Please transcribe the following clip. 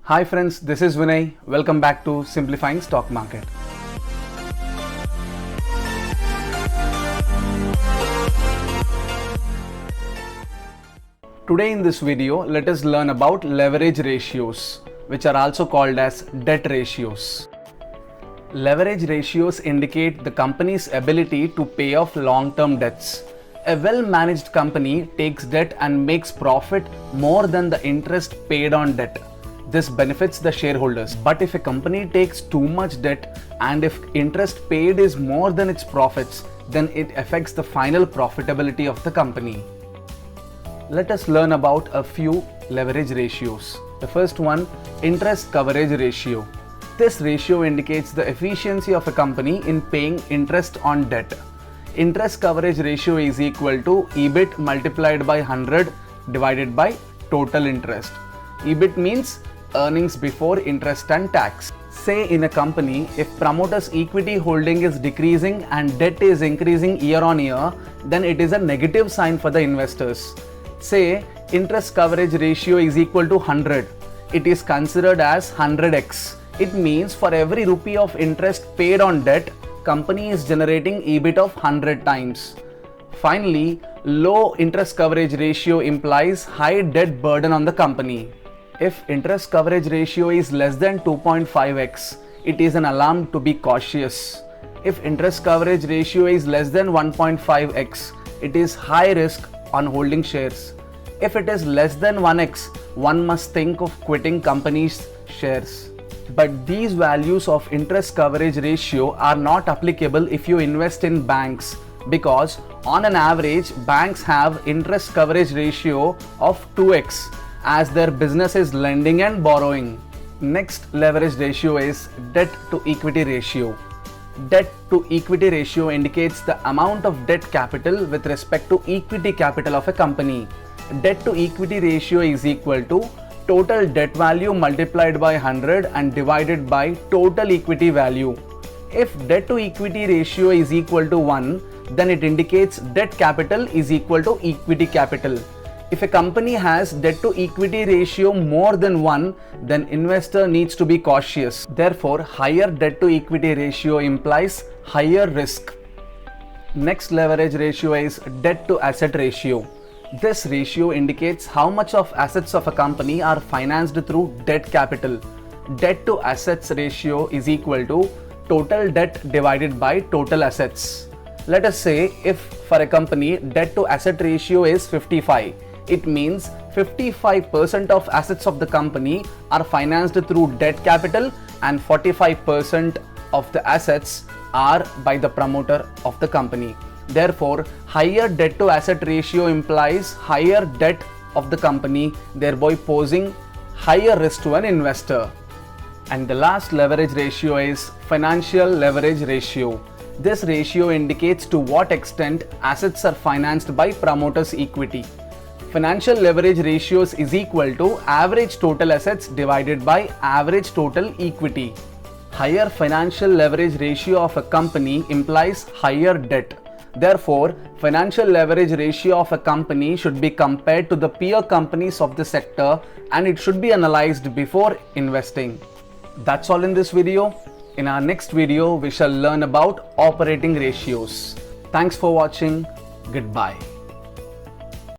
Hi friends, this is Vinay. Welcome back to Simplifying Stock Market. Today in this video, let us learn about leverage ratios, which are also called as debt ratios. Leverage ratios indicate the company's ability to pay off long-term debts. A well-managed company takes debt and makes profit more than the interest paid on debt. This benefits the shareholders. But if a company takes too much debt and if interest paid is more than its profits, then it affects the final profitability of the company. Let us learn about a few leverage ratios. The first one, interest coverage ratio. This ratio indicates the efficiency of a company in paying interest on debt. Interest coverage ratio is equal to EBIT multiplied by 100 divided by total interest. EBIT means earnings before interest and tax. Say in a company, if promoters' equity holding is decreasing and debt is increasing year on year, then it is a negative sign for the investors. Say interest coverage ratio is equal to 100. It is considered as 100x. It means for every rupee of interest paid on debt, company is generating EBIT of 100 times. Finally, low interest coverage ratio implies high debt burden on the company. If interest coverage ratio is less than 2.5x, it is an alarm to be cautious. If interest coverage ratio is less than 1.5x, it is high risk on holding shares. If it is less than 1x, one must think of quitting company's shares. But these values of interest coverage ratio are not applicable if you invest in banks, because on an average, banks have interest coverage ratio of 2x. as their business is lending and borrowing. Next leverage ratio is debt to equity ratio. Debt to equity ratio indicates the amount of debt capital with respect to equity capital of a company. Debt to equity ratio is equal to total debt value multiplied by 100 and divided by total equity value. If debt to equity ratio is equal to 1, then it indicates debt capital is equal to equity capital. If a company has debt to equity ratio more than 1, then investor needs to be cautious. Therefore, higher debt to equity ratio implies higher risk. Next leverage ratio is debt to asset ratio. This ratio indicates how much of assets of a company are financed through debt capital. Debt to assets ratio is equal to total debt divided by total assets. Let us say if for a company debt to asset ratio is 55. It means 55% of assets of the company are financed through debt capital and 45% of the assets are by the promoter of the company. Therefore, higher debt to asset ratio implies higher debt of the company, thereby posing higher risk to an investor. And the last leverage ratio is financial leverage ratio. This ratio indicates to what extent assets are financed by promoters' equity. Financial leverage ratios is equal to average total assets divided by average total equity. Higher financial leverage ratio of a company implies higher debt. Therefore, financial leverage ratio of a company should be compared to the peer companies of the sector and it should be analyzed before investing. That's all in this video. In our next video, we shall learn about operating ratios. Thanks for watching. Goodbye.